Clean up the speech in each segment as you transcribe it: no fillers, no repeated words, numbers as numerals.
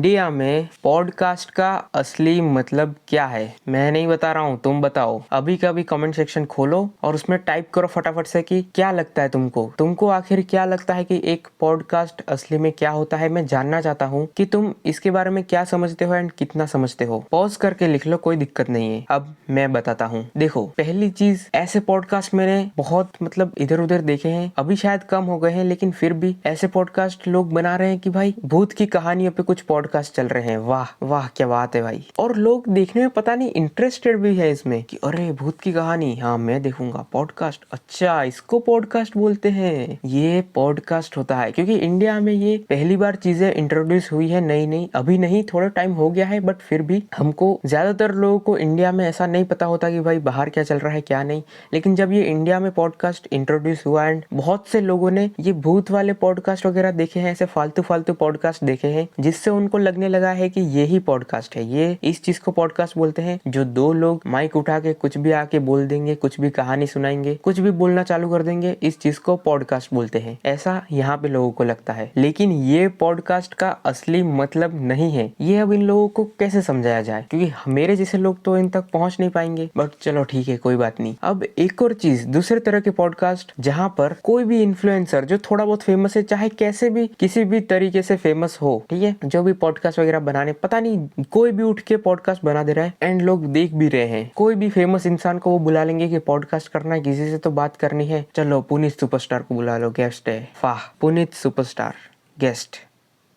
India में podcast का असली मतलब क्या है? मैं नहीं बता रहा हूँ, तुम बताओ। अभी का भी कमेंट सेक्शन खोलो और उसमें टाइप करो फटाफट से कि क्या लगता है तुमको आखिर क्या लगता है कि एक पॉडकास्ट असली में क्या होता है। मैं जानना चाहता हूँ कि तुम इसके बारे में क्या समझते हो एंड कितना समझते हो। पॉज करके लिख लो, कोई दिक्कत नहीं है। अब मैं बताता हूँ। देखो, पहली चीज, ऐसे पॉडकास्ट मैंने बहुत इधर उधर देखे हैं, अभी शायद कम हो गए हैं, लेकिन फिर भी ऐसे पॉडकास्ट लोग बना रहे हैं कि भाई भूत की कहानियों पे कुछ पॉडकास्ट चल रहे हैं। वाह वाह, क्या बात है भाई। और लोग देखने में पता नहीं इंटरेस्टेड भी है इसमें कि अरे भूत की कहानी, हाँ मैं देखूंगा। पॉडकास्ट, अच्छा इसको पॉडकास्ट बोलते हैं, ये पॉडकास्ट होता है। क्योंकि इंडिया में ये पहली बार चीजें इंट्रोड्यूस हुई है, नई नई, अभी नहीं, थोड़ा टाइम हो गया है, बट फिर भी हमको, ज्यादातर लोगों को इंडिया में ऐसा नहीं पता होता कि भाई बाहर क्या चल रहा है क्या नहीं। लेकिन जब ये इंडिया में पॉडकास्ट इंट्रोड्यूस हुआ एंड बहुत से लोगों ने ये भूत वाले पॉडकास्ट वगैरह देखे हैं, ऐसे फालतू फालतू पॉडकास्ट देखे हैं, जिससे उनको लगने लगा है कि ये ही पॉडकास्ट है, ये इस चीज को पॉडकास्ट बोलते हैं। जो दो लोग माइक उठा के कुछ भी आके बोल देंगे, कुछ भी कहानी सुनाएंगे, कुछ भी बोलना चालू कर देंगे, इस चीज को पॉडकास्ट बोलते हैं, ऐसा यहाँ पे लोगों को लगता है। लेकिन ये पॉडकास्ट का असली मतलब नहीं है। ये अब इन लोगों को कैसे समझाया जाए, क्योंकि मेरे जैसे लोग तो इन तक पहुंच नहीं पाएंगे। बट चलो ठीक है, कोई बात नहीं। अब एक और चीज, दूसरे तरह के पॉडकास्ट जहाँ पर कोई भी इन्फ्लुएंसर जो थोड़ा बहुत फेमस है, चाहे कैसे भी किसी भी तरीके से फेमस हो, ठीक है, जो भी पॉडकास्ट वगैरह बनाने, पता नहीं कोई भी उठ के पॉडकास्ट बना दे रहा है एंड लोग देख भी रहे हैं। कोई भी फेमस इंसान को वो बुला लेंगे कि पॉडकास्ट करना है, किसी से तो बात करनी है, चलो पुनीत सुपरस्टार को बुला लो, गेस्ट है। वाह, पुनीत सुपरस्टार गेस्ट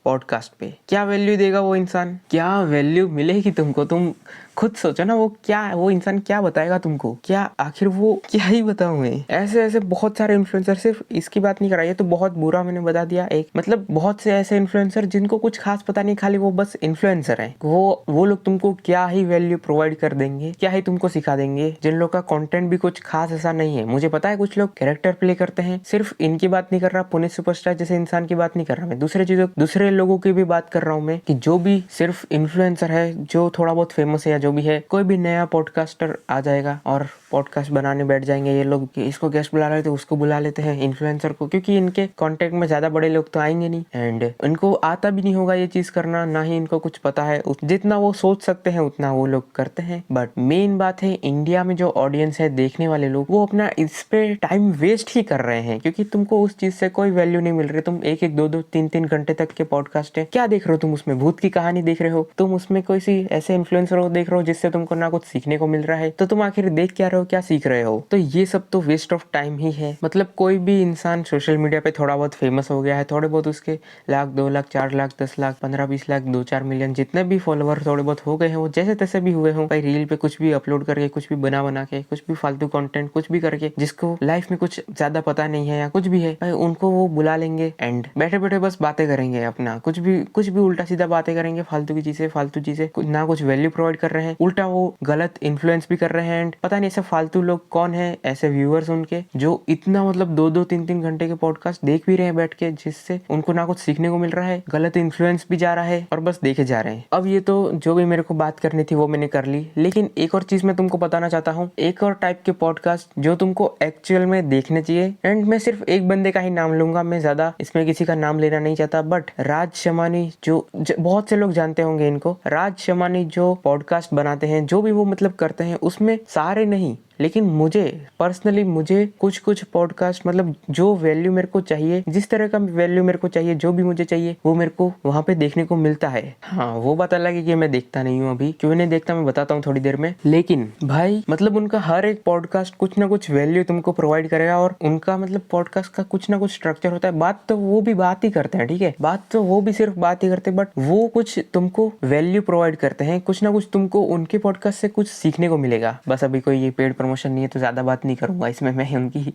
पॉडकास्ट पे, क्या वैल्यू देगा वो इंसान, क्या वैल्यू मिलेगी तुमको? तुम खुद सोचो ना, वो इंसान क्या बताएगा तुमको, क्या आखिर वो क्या ही बताऊं मैं। ऐसे ऐसे बहुत सारे इन्फ्लुएंसर, सिर्फ इसकी बात नहीं कर रहा, ये तो बहुत बुरा मैंने बता दिया। एक बहुत से ऐसे इन्फ्लुएंसर जिनको कुछ खास पता नहीं, खाली वो बस इन्फ्लुएंसर हैं। वो लोग तुमको क्या ही वैल्यू प्रोवाइड कर देंगे, क्या ही तुमको सिखा देंगे, जिन लोग का कंटेंट भी कुछ खास ऐसा नहीं है। मुझे पता है कुछ लोग कैरेक्टर प्ले करते हैं, सिर्फ इनकी बात नहीं कर रहा, पुनीत सुपरस्टार जैसे इंसान की बात नहीं कर रहा मैं, दूसरे लोगों की भी बात कर रहा हूँ मैं, कि जो भी सिर्फ इन्फ्लुएंसर है, जो थोड़ा बहुत फेमस है या जो भी है, कोई भी नया पॉडकास्टर आ जाएगा और पॉडकास्ट बनाने बैठ जाएंगे ये लोग कि इसको गेस्ट बुला रहे थे, उसको बुला लेते हैं इन्फ्लुएंसर को, क्योंकि इनके कांटेक्ट में ज्यादा बड़े लोग तो आएंगे नहीं एंड इनको आता भी नहीं होगा ये चीज करना, ना ही इनको कुछ पता है। जितना वो सोच सकते हैं उतना वो लोग करते हैं। बट मेन बात है, इंडिया में जो ऑडियंस है, देखने वाले लोग, वो अपना इस पे टाइम वेस्ट ही कर रहे हैं, क्योंकि तुमको उस चीज से कोई वैल्यू नहीं मिल रही। तुम एक एक दो दो तीन तीन घंटे तक के पॉडकास्ट है, क्या देख रहे हो तुम उसमें? भूत की कहानी देख रहे हो तुम उसमें, कोई सी ऐसे इन्फ्लुएंसर को देख रहे हो जिससे तुमको ना कुछ सीखने को मिल रहा है, तो तुम आखिर देख क्या रहे हो, क्या सीख रहे हो? तो ये सब तो वेस्ट ऑफ टाइम ही है। कोई भी इंसान सोशल मीडिया पे थोड़ा बहुत फेमस हो गया है, थोड़े बहुत उसके 1 लाख 2 लाख 4 लाख 10 लाख 15-20 लाख 2-4 मिलियन जितने भी फॉलोवर थोड़े बहुत हो गए हैं, वो जैसे तैसे भी हुए हों भाई, रील पे कुछ भी अपलोड करके, कुछ भी बना के, कुछ भी फालतू कंटेंट कुछ भी करके, जिसको लाइफ में कुछ ज्यादा पता नहीं है या कुछ भी है भाई, उनको वो बुला लेंगे एंड बैठे बैठे बस बातें करेंगे, अपना कुछ भी उल्टा सीधा बातें करेंगे, फालतू चीजें, ना कुछ वैल्यू प्रोवाइड कर रहे हैं, उल्टा वो गलत इन्फ्लुएंस भी कर रहे हैं। एंड पता नहीं ऐसे फालतू लोग कौन है, ऐसे व्यूअर्स उनके, जो इतना 2-2 3-3 घंटे के पॉडकास्ट देख भी रहे हैं बैठ के, जिससे उनको ना कुछ सीखने को मिल रहा है, गलत इन्फ्लुएंस भी जा रहा है और बस देखे जा रहे हैं। अब ये तो जो भी मेरे को बात करनी थी वो मैंने कर ली, लेकिन एक और चीज मैं तुमको बताना चाहता हूँ, एक और टाइप के पॉडकास्ट जो तुमको एक्चुअल में देखने चाहिए। एंड मैं सिर्फ एक बंदे का ही नाम लूंगा, मैं ज्यादा इसमें किसी का नाम लेना नहीं चाहता, बट राज शमानी, जो बहुत से लोग जानते होंगे इनको, राज शमानी जो पॉडकास्ट बनाते हैं, जो भी वो करते हैं, उसमें सारे नहीं, लेकिन मुझे पर्सनली कुछ पॉडकास्ट जो वैल्यू मेरे को चाहिए, जिस तरह का वैल्यू मेरे को चाहिए, जो भी मुझे चाहिए, वो मेरे को वहाँ पे देखने को मिलता है। हाँ, वो बात अलग है कि मैं देखता नहीं हूँ, अभी क्यों नहीं देखता मैं बताता हूँ थोड़ी देर में। लेकिन भाई उनका हर एक पॉडकास्ट कुछ ना कुछ वैल्यू तुमको प्रोवाइड करेगा, और उनका पॉडकास्ट का कुछ ना कुछ स्ट्रक्चर होता है। बात तो वो भी बात ही करते हैं, ठीक है, बात तो वो भी सिर्फ बात ही करते हैं, बट वो कुछ तुमको वैल्यू प्रोवाइड करते हैं, कुछ ना कुछ तुमको उनके पॉडकास्ट से कुछ सीखने को मिलेगा। बस अभी कोई ये पेड प्रमोशन नहीं है तो ज्यादा बात नहीं करूंगा इसमें मैं उनकी,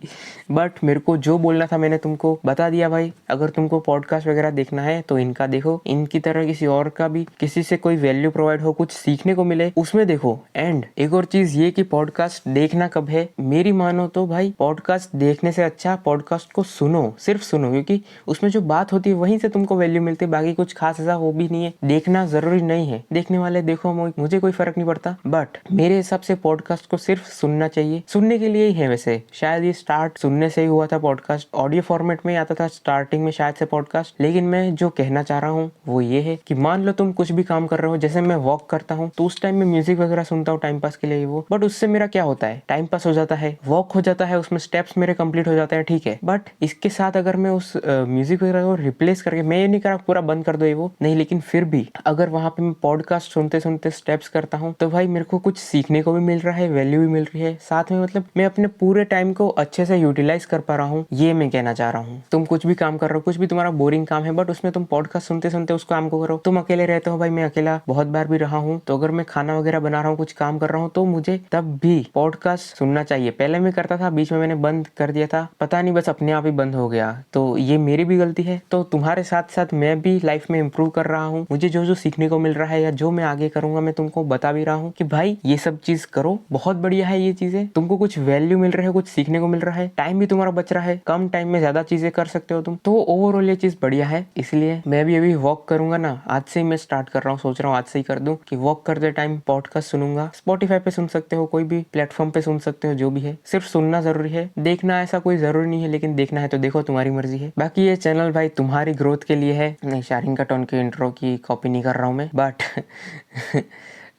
बट मेरे को जो बोलना था मैंने तुमको बता दिया भाई। अगर तुमको पॉडकास्ट वगैरह देखना है तो इनका देखो, इनकी तरह किसी और का भी, किसी से कोई वैल्यू प्रोवाइड हो, कुछ सीखने को मिले, उसमें देखो। एंड एक और चीज ये कि पॉडकास्ट देखना कब है, मेरी मानो तो भाई पॉडकास्ट देखने से अच्छा पॉडकास्ट को सुनो, सिर्फ सुनो, क्योंकि उसमें जो बात होती है वहीं से तुमको वैल्यू मिलती है, बाकी कुछ खास ऐसा हो भी नहीं है। देखना जरूरी नहीं है, देखने वाले देखो, मुझे कोई फर्क नहीं पड़ता, बट मेरे हिसाब से पॉडकास्ट को सिर्फ सुनना सुनना चाहिए। सुनने के लिए ही है वैसे, शायद ये स्टार्ट सुनने से ही हुआ था पॉडकास्ट। ऑडियो फॉर्मेट में आता था स्टार्टिंग में शायद से पॉडकास्ट। लेकिन मैं जो कहना चाह रहा हूँ वो ये है कि मान लो तुम कुछ भी काम कर रहे हो, जैसे मैं वॉक करता हूँ तो उस टाइम में म्यूजिक वगैरह सुनता हूँ टाइम पास के लिए वो, बट उससे मेरा क्या होता है, टाइम पास हो जाता है, वॉक हो जाता है, उसमें स्टेप्स मेरे कंप्लीट हो जाते हैं, ठीक है। बट इसके साथ अगर मैं उस म्यूजिक वगैरह को रिप्लेस करके, मैं ये नहीं कह रहा पूरा बंद कर दो ये वो नहीं, लेकिन फिर भी अगर वहां पे मैं पॉडकास्ट सुनते सुनते स्टेप्स करता हूँ तो भाई मेरे को कुछ सीखने को भी मिल रहा है, वैल्यू भी मिल रही है, साथ में मतलब मैं अपने पूरे टाइम को अच्छे से यूटिलाइज कर पा रहा हूँ। ये मैं कहना चाह रहा हूँ। तुम कुछ भी काम कर रहे हो, कुछ भी तुम्हारा बोरिंग काम है, बट उसमें तुम पॉडकास्ट सुनते सुनते उस काम को करो। तुम अकेले रहते हो, भाई मैं अकेला बहुत बार भी रहा हूँ, तो अगर मैं खाना वगैरह बना रहा हूँ, कुछ काम कर रहा हूँ, तो मुझे तब भी पॉडकास्ट सुनना चाहिए। पहले मैं करता था, बीच में मैंने बंद कर दिया था, पता नहीं बस अपने आप ही बंद हो गया, तो ये मेरी भी गलती है। तो तुम्हारे साथ साथ मैं भी लाइफ में इंप्रूव कर रहा हूँ। मुझे जो जो सीखने को मिल रहा है या जो मैं आगे करूंगा, मैं तुमको बता भी रहा हूँ कि भाई ये सब चीज करो, बहुत बढ़िया है ये चीजें, तुमको कुछ वैल्यू मिल रहा है, कुछ सीखने को मिल रहा है, टाइम भी तुम्हारा बच रहा है, कम टाइम में ज्यादा चीजें कर सकते हो तुम। तो ओवरऑल ये चीज बढ़िया है। इसलिए मैं भी अभी वॉक करूंगा ना, आज से ही मैं स्टार्ट कर रहा हूँ, सोच रहा हूँ आज से ही कर दूं कि वॉक करते टाइम पॉडकास्ट सुनूंगा। स्पॉटिफाई पे सुन सकते हो, कोई भी प्लेटफॉर्म पे सुन सकते हो, जो भी है, सिर्फ सुनना जरूरी है, देखना ऐसा कोई जरूरी नहीं है, लेकिन देखना है तो देखो, तुम्हारी मर्जी है। बाकी ये चैनल भाई तुम्हारी ग्रोथ के लिए है। नहीं, शारिंग का टोन के इंट्रो की कॉपी नहीं कर रहा हूँ मैं, बट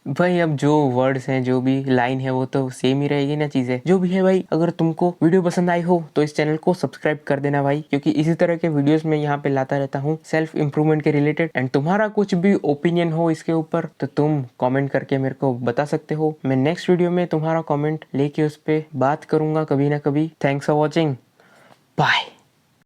भाई अब जो वर्ड्स हैं, जो भी लाइन है, वो तो सेम ही रहेगी ना चीजें, जो भी है भाई। अगर तुमको वीडियो पसंद आई हो तो इस चैनल को सब्सक्राइब कर देना भाई, क्योंकि इसी तरह के वीडियोस मैं यहाँ पे लाता रहता हूँ सेल्फ इंप्रूवमेंट के रिलेटेड। एंड तुम्हारा कुछ भी ओपिनियन हो इसके ऊपर तो तुम कमेंट करके मेरे को बता सकते हो। मैं नेक्स्ट वीडियो में तुम्हारा कमेंट लेके उस पर बात करूंगा कभी ना कभी। Thanks for watching, bye.